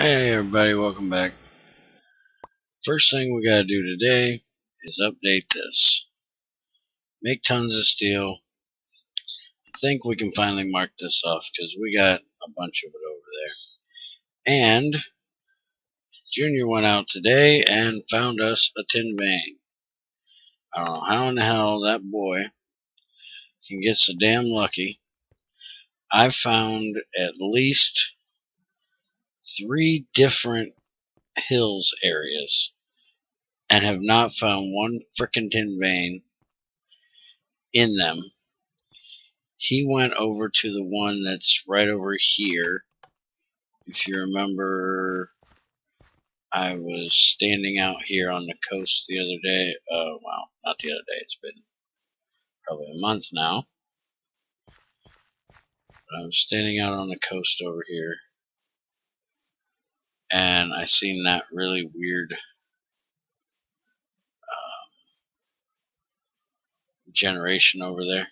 Hey everybody, welcome back. First thing we gotta do today is update this. Make tons of steel. I think we can finally mark this off because we got a bunch of it over there. And Junior went out today and found us a tin vein. I don't know how in the hell that boy can get so damn lucky. I found at least 3 different hills areas and have not found one frickin' tin vein in them. He went over to the one that's right over here. If you remember, I was standing out here on the coast the other day. Well, not the other day. It's been probably a month now. But I was standing out on the coast over here. And I seen that really weird generation over there.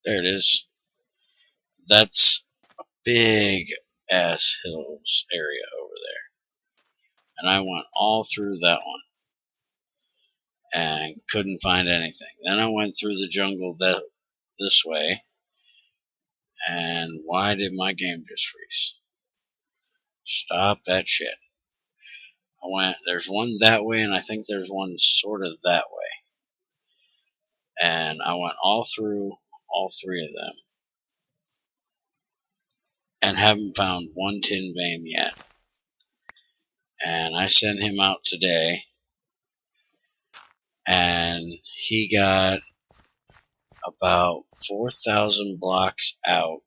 There it is. That's a big ass hills area over there. And I went all through that one and couldn't find anything. Then I went through the jungle this way, and why did my game just freeze? Stop that shit. There's one that way, and I think there's one sort of that way. And I went all through all 3 of them and haven't found one tin vein yet. And I sent him out today, and he got about 4,000 blocks out,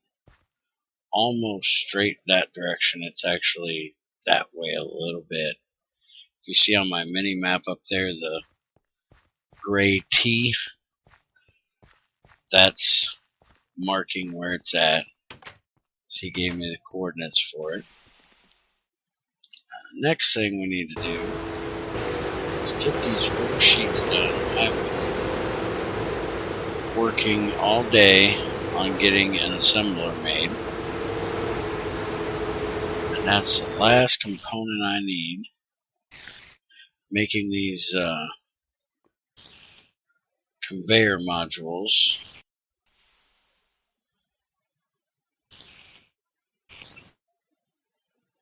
almost straight that direction. It's actually that way a little bit. If you see on my mini map up there, the gray T, that's marking where it's at. So he gave me the coordinates for it. Next thing we need to do is get these rubber sheets done. I've been working all day on getting an assembler made. And that's the last component I need. Making these conveyor modules.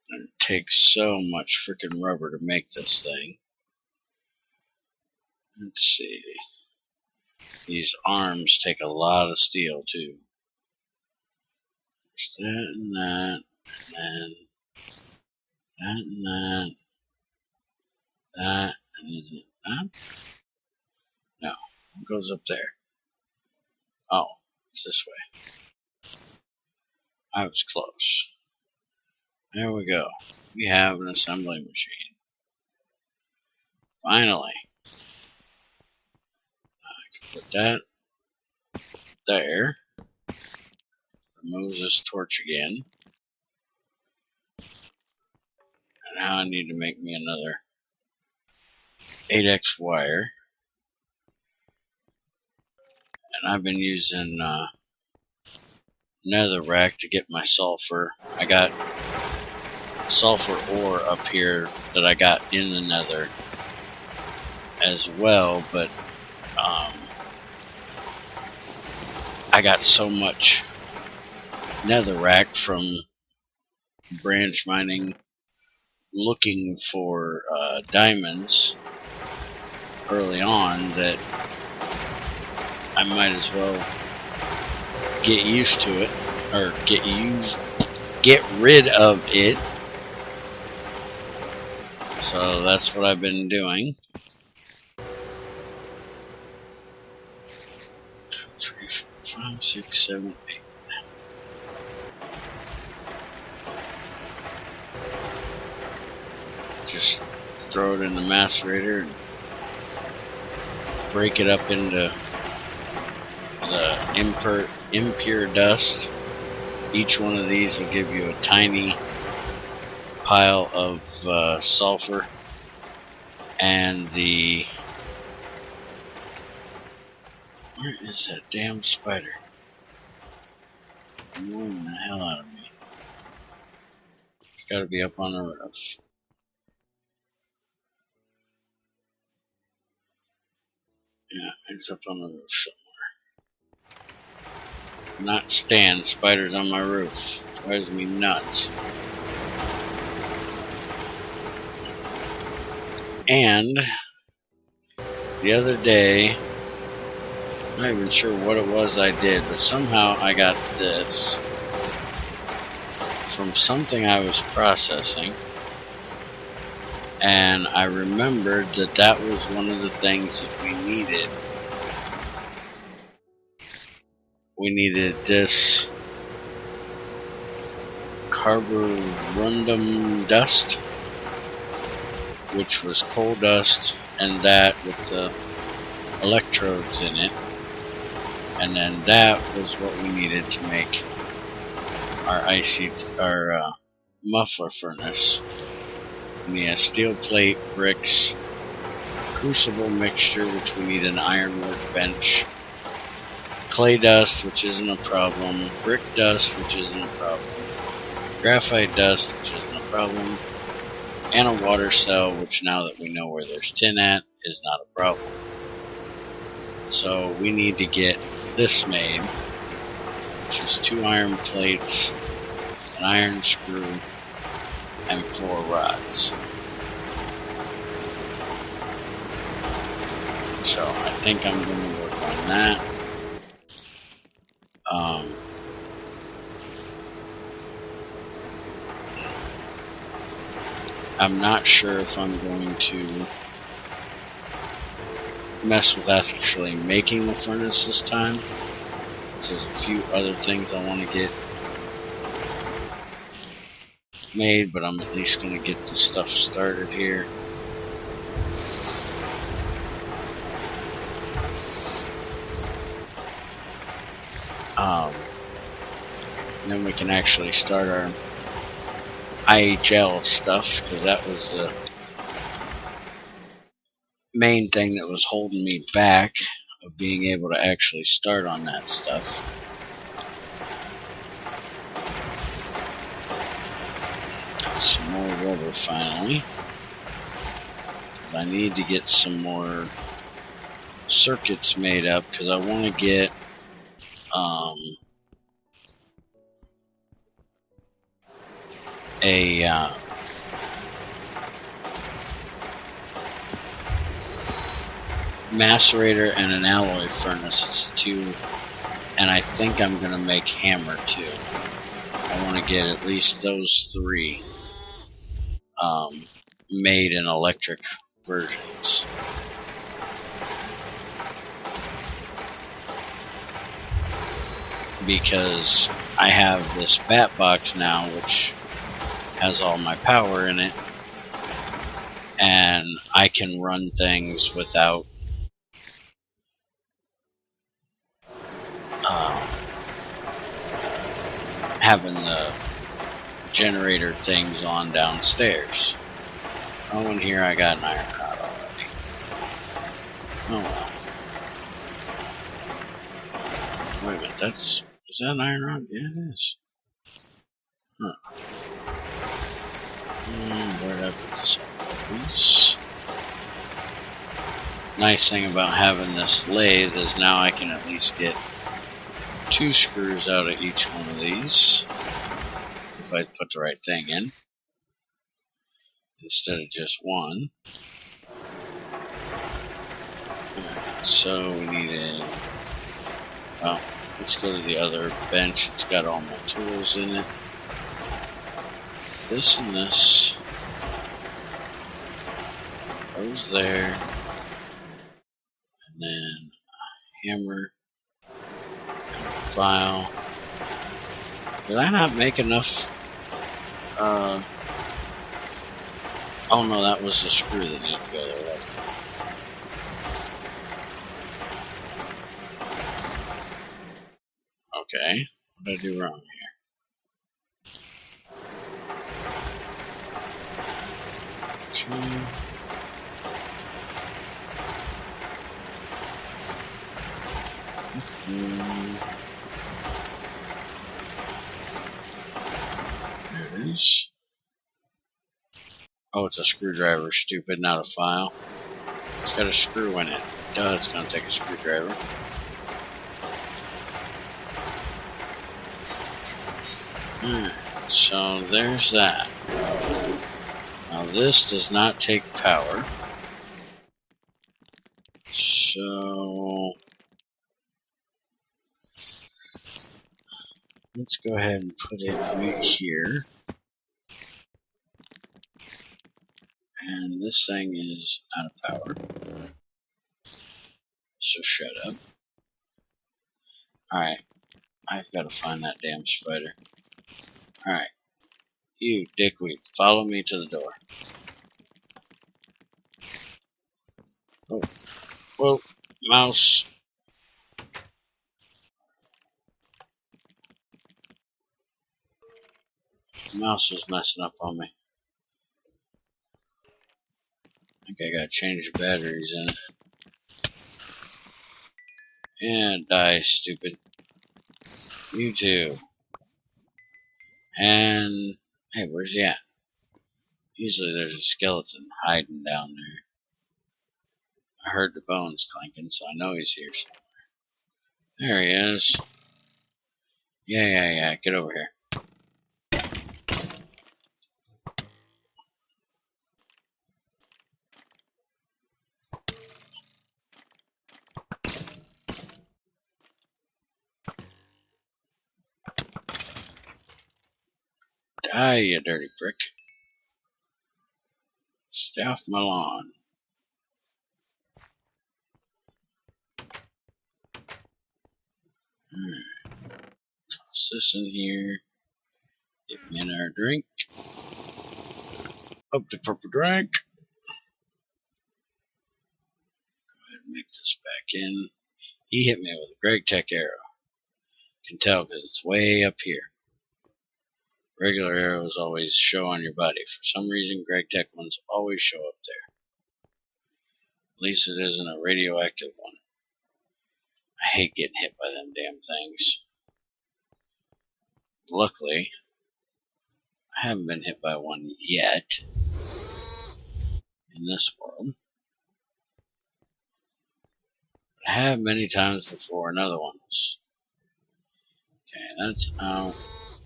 And it takes so much freaking rubber to make this thing. Let's see. These arms take a lot of steel too. There's that and that, and that and that. That and is it that? No, it goes up there. Oh, it's this way. I was close. There we go. We have an assembly machine. Finally. I can put that there. Remove this torch again. And now I need to make me another 8x wire. And I've been using netherrack to get my sulfur. I got sulfur ore up here that I got in the nether as well, but I got so much netherrack from branch mining looking for diamonds early on that I might as well get used to it, or get rid of it. So that's what I've been doing. 2, 3, 4, 5, 6, 7, 8. Just throw it in the macerator and break it up into the impure dust. Each one of these will give you a tiny pile of sulfur, and where is that damn spider? Annoying the hell out of me. got to be up on the roof. Yeah, it's up on the roof somewhere. Not stand spiders on my roof. Drives me nuts. And the other day, I'm not even sure what it was I did, but somehow I got this from something I was processing, and I remembered that that was one of the things that we needed. We needed this carborundum dust, which was coal dust, and that with the electrodes in it, and then that was what we needed to make our muffler furnace. We need a steel plate, bricks, crucible mixture, which we need an iron workbench, clay dust, which isn't a problem, brick dust, which isn't a problem, graphite dust, which isn't a problem, and a water cell, which now that we know where there's tin at, is not a problem. So we need to get this made, which is 2 iron plates, an iron screw, and 4 rods. So I think I'm going to work on that. I'm not sure if I'm going to mess with actually making the furnace this time. So there's a few other things I want to get made, but I'm at least going to get the stuff started here. Then we can actually start our IHL stuff, because that was the main thing that was holding me back of being able to actually start on that stuff. Some more rubber finally, because I need to get some more circuits made up, because I want to get a macerator and an alloy furnace. It's 2, and I think I'm going to make hammer too. I want to get at least those 3 made in electric versions. Because I have this bat box now, which has all my power in it, and I can run things without having the generator things on downstairs. Oh, and here I got an iron rod already. Oh well. Wait a minute, is that an iron rod? Yeah, it is. Huh. Where did I put this up? Please. Nice thing about having this lathe is now I can at least get 2 screws out of each one of these, if I put the right thing in, instead of just 1. Right, so we need well, let's go to the other bench. It's got all my tools in it. This and this goes there, and then a hammer and a file. Did I not make enough? Oh no, that was the screw that needed to go there, right? Okay, what did I do wrong here? Okay. There it is. Oh, it's a screwdriver, stupid, not a file. It's got a screw in it. Duh, it's gonna take a screwdriver. Alright, so there's that. Now this does not take power. So let's go ahead and put it right here. And this thing is out of power. So shut up. Alright, I've got to find that damn spider. Alright, you dickweed, follow me to the door. Oh, whoa, mouse. The mouse was messing up on me. I think I gotta change the batteries in it. And die, stupid. You too. And hey, where's he at? Usually there's a skeleton hiding down there. I heard the bones clanking, so I know he's here somewhere. There he is. Yeah. Get over here. Die, you dirty prick. Stay off my lawn. Toss this in here. Get me another drink. Up the purple drink. Go ahead and make this back in. He hit me with a Gregtech arrow. Can tell because it's way up here. Regular arrows always show on your body. For some reason, Gregtech ones always show up there. At least it isn't a radioactive one. I hate getting hit by them damn things. Luckily, I haven't been hit by one yet in this world. But I have many times before in other ones. Okay, that's out.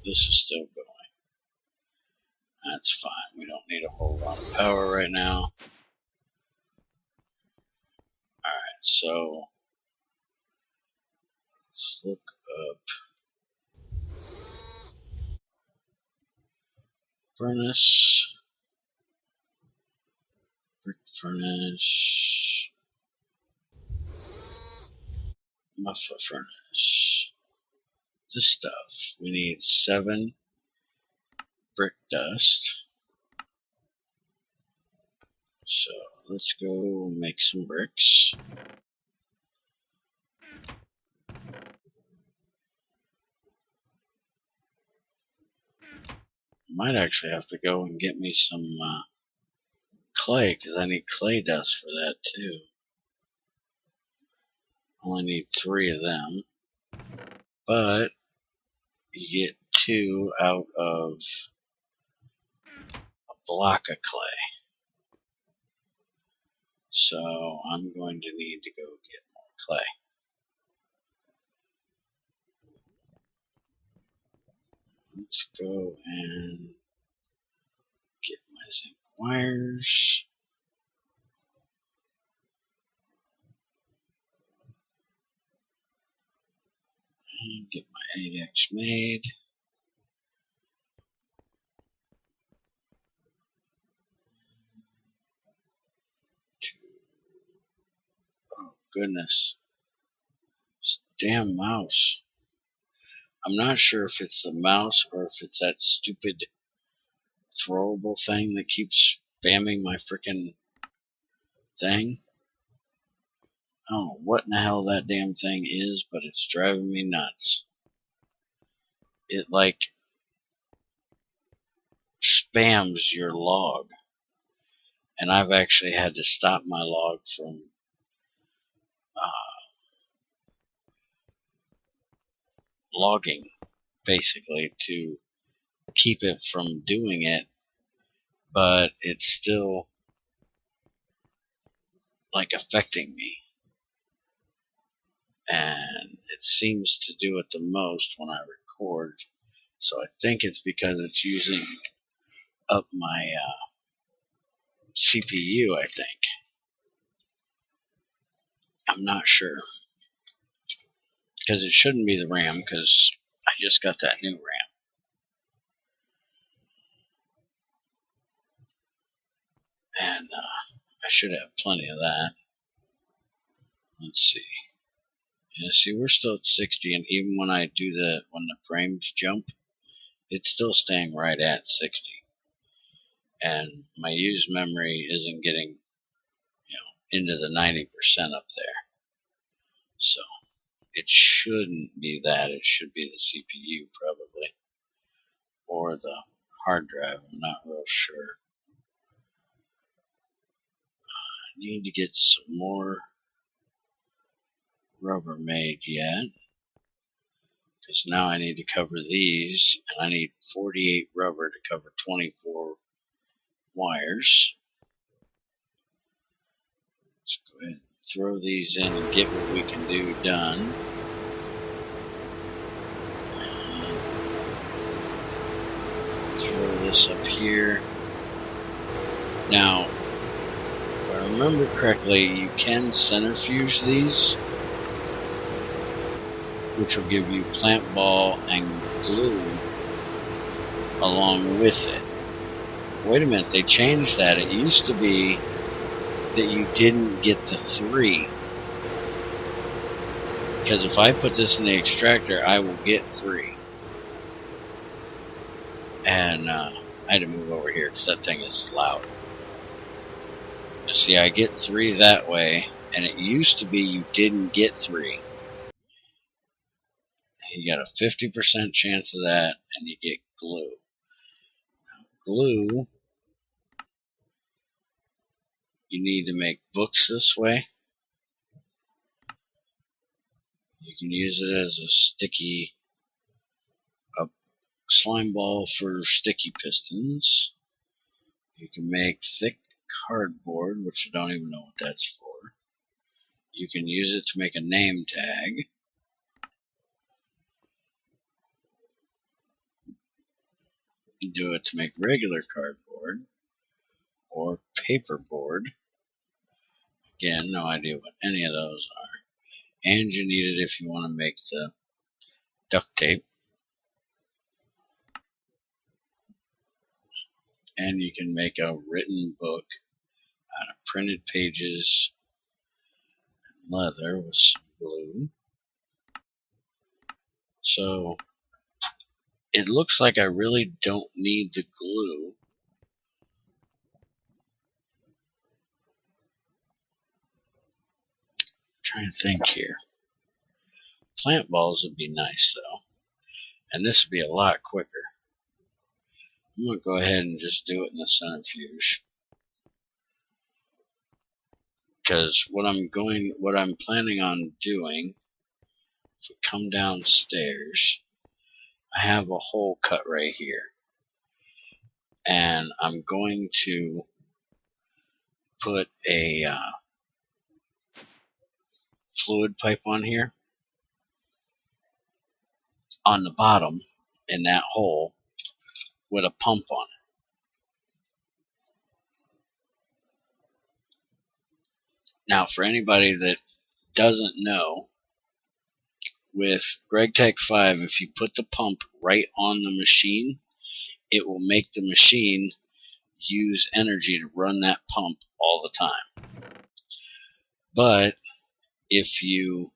This is still going. That's fine. We don't need a whole lot of power right now. Alright, so let's look up furnace, brick furnace, muffler furnace. This stuff. We need 7 brick dust. So let's go make some bricks. Might actually have to go and get me some clay, because I need clay dust for that too. Only need 3 of them, but you get 2 out of a block of clay. So I'm going to need to go get more clay. Let's go and get my zinc wires. And get my 8x made. Oh goodness. This damn mouse. I'm not sure if it's the mouse or if it's that stupid throwable thing that keeps spamming my frickin' thing. I don't know what in the hell that damn thing is, but it's driving me nuts. It like spams your log. And I've actually had to stop my log from logging, basically, to keep it from doing it but it's still like affecting me, and it seems to do it the most when I record. So I think it's because it's using up my CPU, I think. I'm not sure, because it shouldn't be the RAM, because I just got that new RAM. And I should have plenty of that. Let's see. Yeah, see, we're still at 60, and even when I do when the frames jump, it's still staying right at 60. And my used memory isn't getting, into the 90% up there. So it shouldn't be that. It should be the CPU probably, or the hard drive. I'm not real sure. I need to get some more rubber made yet, because now I need to cover these, and I need 48 rubber to cover 24 wires. Let's go ahead and throw these in and get what we can do done. And throw this up here. Now, if I remember correctly, you can centrifuge these, which will give you plant ball and glue along with it. Wait a minute, they changed that. It used to be that you didn't get the 3. Because if I put this in the extractor, I will get 3. And I had to move over here because that thing is loud. See, I get 3 that way, and it used to be you didn't get 3. You got a 50% chance of that, and you get glue. Now, glue, you need to make books this way. You can use it as a sticky, a slime ball for sticky pistons. You can make thick cardboard, which I don't even know what that's for. You can use it to make a name tag. Do it to make regular cardboard or paperboard. Again, no idea what any of those are. And you need it if you want to make the duct tape. And you can make a written book out of printed pages and leather with some glue. So it looks like I really don't need the glue. I'm trying to think here. Plant balls would be nice though. And this would be a lot quicker. I'm going to go ahead and just do it in the centrifuge. Because what I'm planning on doing, if we come downstairs, I have a hole cut right here. And I'm going to put a fluid pipe on here, on the bottom in that hole, with a pump on it. Now, for anybody that doesn't know, with Gregtech 5, if you put the pump right on the machine, it will make the machine use energy to run that pump all the time. But if you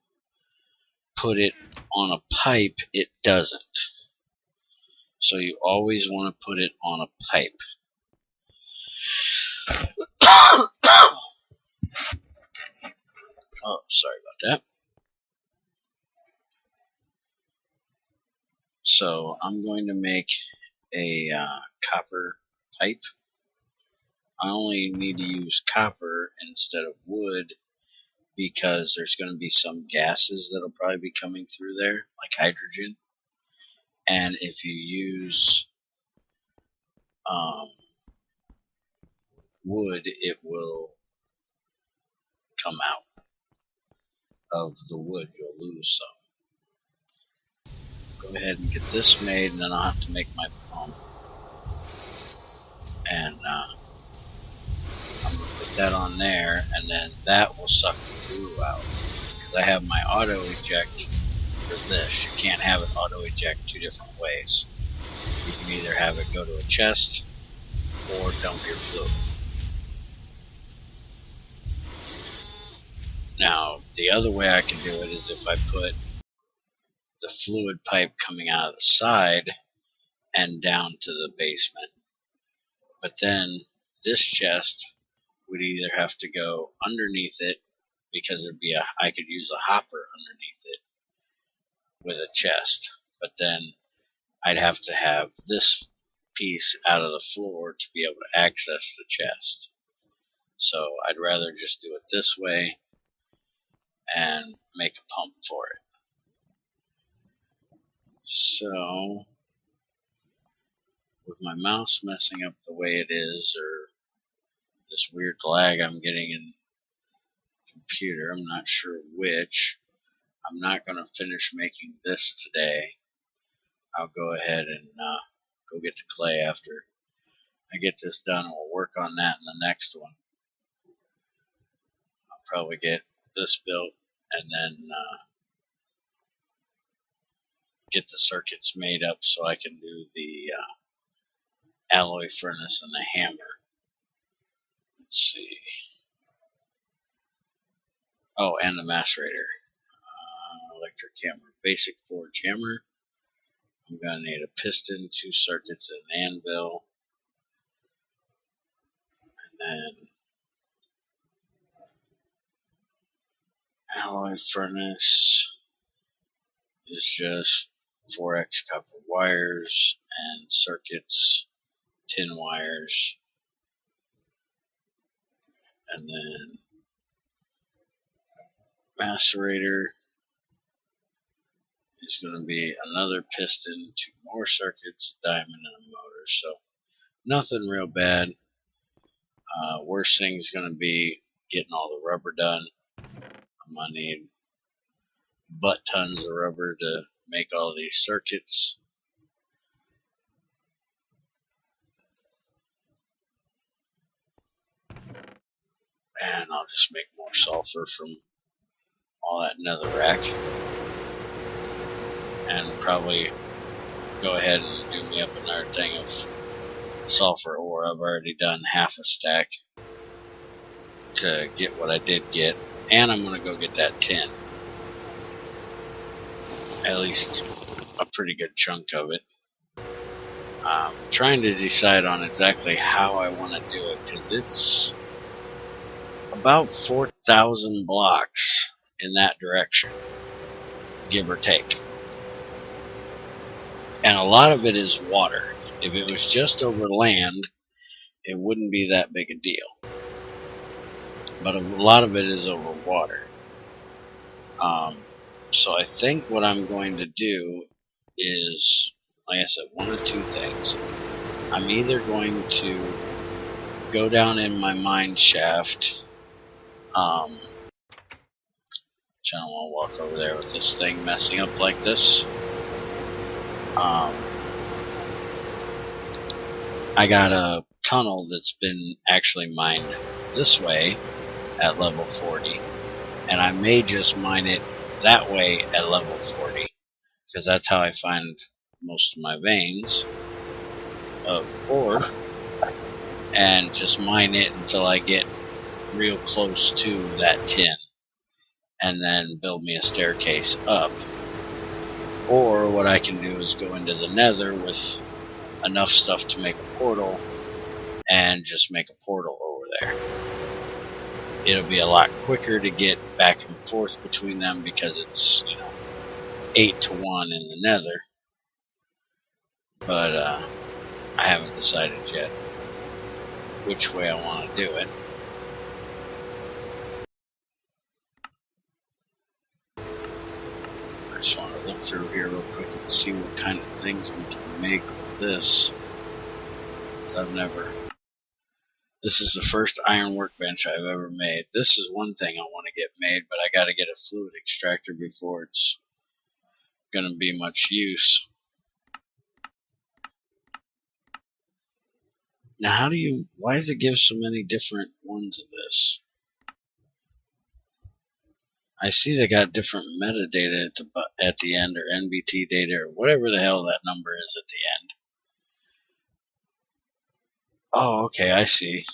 put it on a pipe, it doesn't. So you always want to put it on a pipe. Oh, sorry about that. So I'm going to make a copper pipe. I only need to use copper instead of wood because there's going to be some gases that'll probably be coming through there, like hydrogen. And if you use wood, it will come out of the wood. You'll lose some. Go ahead and get this made, and then I'll have to make my pump. And I'm going to put that on there, and then that will suck the glue out. Because I have my auto eject for this. You can't have it auto eject two different ways. You can either have it go to a chest or dump your fluid. Now, the other way I can do it is if I put the fluid pipe coming out of the side and down to the basement. But then this chest would either have to go underneath it, because I could use a hopper underneath it with a chest, but then I'd have to have this piece out of the floor to be able to access the chest. So I'd rather just do it this way and make a pump for it. So with my mouse messing up the way it is, or this weird lag I'm getting in the computer, I'm not sure which, I'm not going to finish making this today. I'll go ahead and go get the clay after I get this done, and we'll work on that in the next one. I'll probably get this built and then get the circuits made up so I can do the alloy furnace and the hammer. Let's see. Oh, and the macerator. Electric hammer. Basic forge hammer. I'm going to need a piston, 2 circuits, and an anvil. And then alloy furnace is just 4x copper wires and circuits, tin wires. And then macerator is going to be another piston, 2 more circuits, diamond, and a motor. So nothing real bad. Worst thing is going to be getting all the rubber done. I'm going to need butt tons of rubber to make all these circuits. And I'll just make more sulfur from all that netherrack. And probably go ahead and do me up another thing of sulfur ore. I've already done half a stack to get what I did get. And I'm going to go get that tin. At least a pretty good chunk of it. I'm trying to decide on exactly how I want to do it, because it's about 4,000 blocks in that direction, give or take. And a lot of it is water. If it was just over land, it wouldn't be that big a deal. But a lot of it is over water. So I think what I'm going to do is, like I said, one of two things. I'm either going to go down in my mine shaft, which I don't want to walk over there with this thing messing up like this. I got a tunnel that's been actually mined this way at level 40, and I may just mine it that way at level 40, because that's how I find most of my veins of ore, and just mine it until I get real close to that tin, and then build me a staircase up. Or what I can do is go into the nether with enough stuff to make a portal, and just make a portal over there. It'll be a lot quicker to get back and forth between them, because it's, 8 to 1 in the nether. But I haven't decided yet which way I want to do it. I just want to look through here real quick and see what kind of things we can make with this. 'Cause This is the first iron workbench I've ever made. This is one thing I want to get made, but I got to get a fluid extractor before it's going to be much use. Now, why does it give so many different ones of this? I see they got different metadata at the end, or NBT data, or whatever the hell that number is at the end. Oh, okay, I see.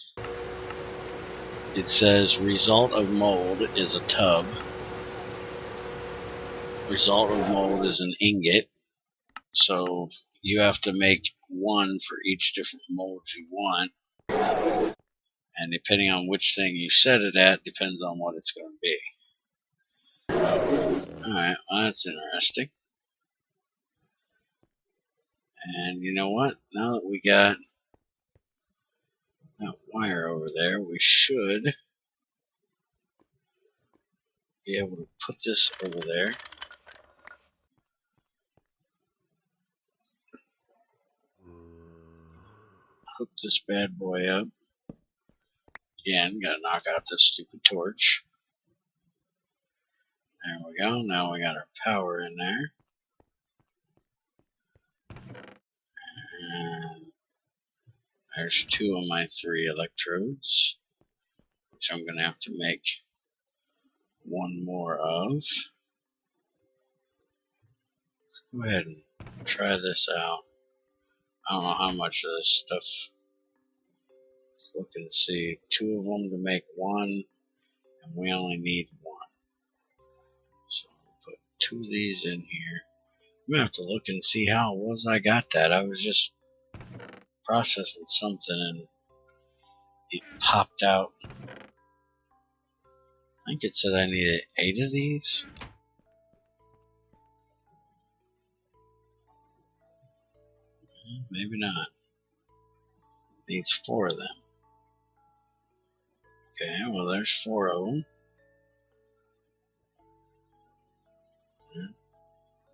It says result of mold is a tub. Result of mold is an ingot. So you have to make one for each different mold you want. And depending on which thing you set it at, depends on what it's going to be. Alright, well, that's interesting. And you know what? Now that we got that wire over there, we should be able to put this over there. Hook this bad boy up. Again, gotta knock out this stupid torch. There we go. Now we got our power in there. And there's 2 of my 3 electrodes, which I'm going to have to make 1 more of. Let's go ahead and try this out. I don't know how much of this stuff. Let's look and see. 2 of them to make 1, and we only need 1. So I'll put 2 of these in here. I'm going to have to look and see how it was I got that. I was just processing something and it popped out. I think it said I needed 8 of these. Maybe not. Needs 4 of them. Okay, well there's 4 of them.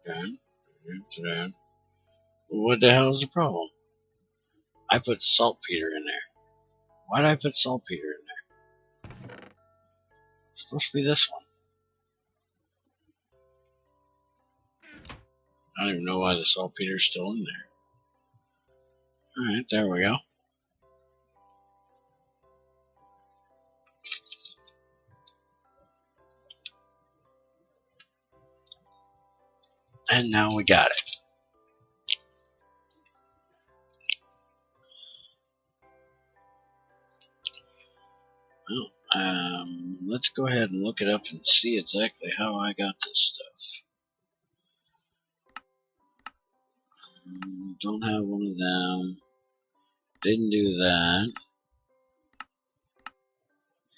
Done. What the hell is the problem? I put saltpeter in there. Why did I put saltpeter in there? It's supposed to be this one. I don't even know why the saltpeter's still in there. Alright, there we go. And now we got it. Well, let's go ahead and look it up and see exactly how I got this stuff. Don't have one of them. Didn't do that.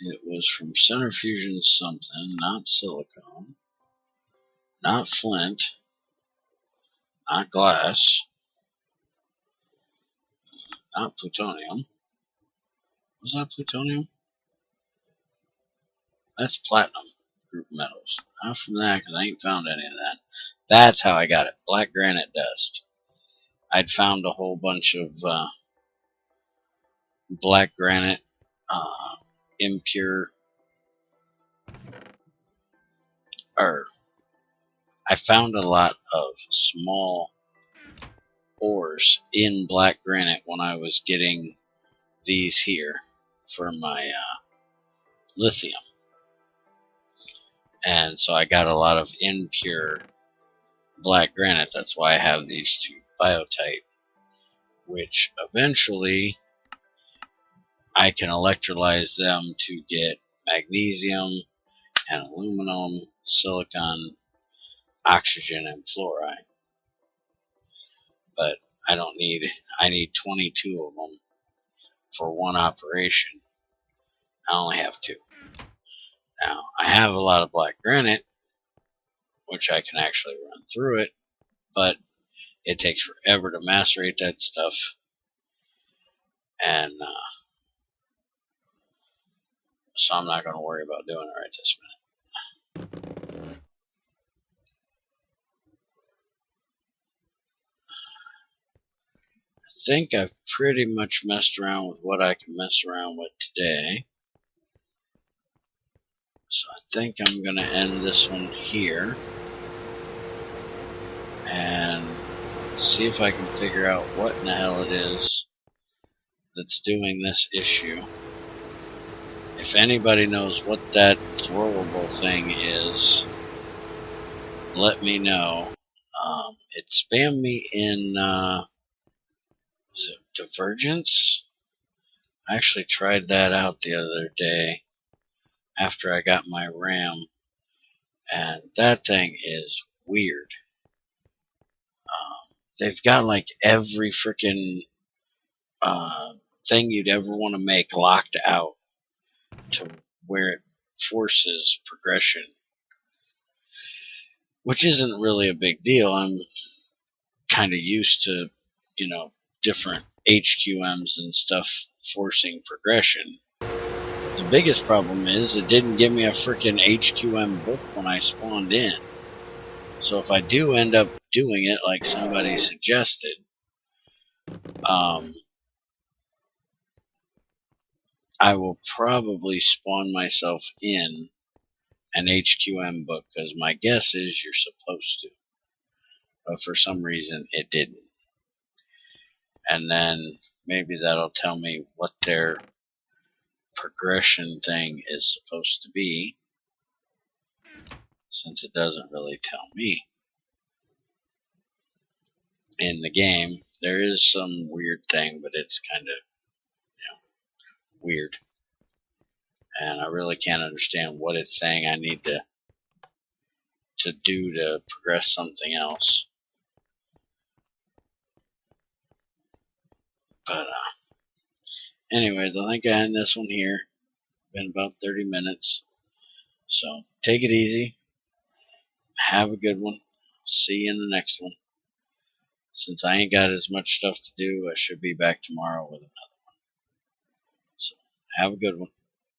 It was from centrifusion something, not silicone, not flint, not glass, not plutonium. Was that plutonium? That's platinum group metals. Not from that, because I ain't found any of that. That's how I got it. Black granite dust. I'd found a whole bunch of black granite, impure, or I found a lot of small ores in black granite when I was getting these here for my lithium. And so I got a lot of impure black granite. That's why I have these 2 biotite, which eventually I can electrolyze them to get magnesium and aluminum, silicon, oxygen, and fluoride. But I need 22 of them for one operation. I only have 2. Now, I have a lot of black granite, which I can actually run through it, but it takes forever to macerate that stuff. And so I'm not going to worry about doing it right this minute. I think I've pretty much messed around with what I can mess around with today. So I think I'm going to end this one here and see if I can figure out what in the hell it is that's doing this issue. If anybody knows what that throwable thing is, let me know. It spammed me in, was it Divergence? I actually tried that out the other day after I got my RAM, and that thing is weird. They've got like every freaking thing you'd ever want to make locked out to where it forces progression, which isn't really a big deal. I'm kind of used to, different HQMs and stuff forcing progression. The biggest problem is it didn't give me a freaking HQM book when I spawned in. So if I do end up doing it like somebody suggested, I will probably spawn myself in an HQM book, because my guess is you're supposed to. But for some reason it didn't. And then maybe that'll tell me what their progression thing is supposed to be, since it doesn't really tell me. In the game, there is some weird thing, but it's kind of, weird. And I really can't understand what it's saying I need to do to progress something else. But anyways, I think I end this one here. Been about 30 minutes. So take it easy. Have a good one. See you in the next one. Since I ain't got as much stuff to do, I should be back tomorrow with another one. So have a good one.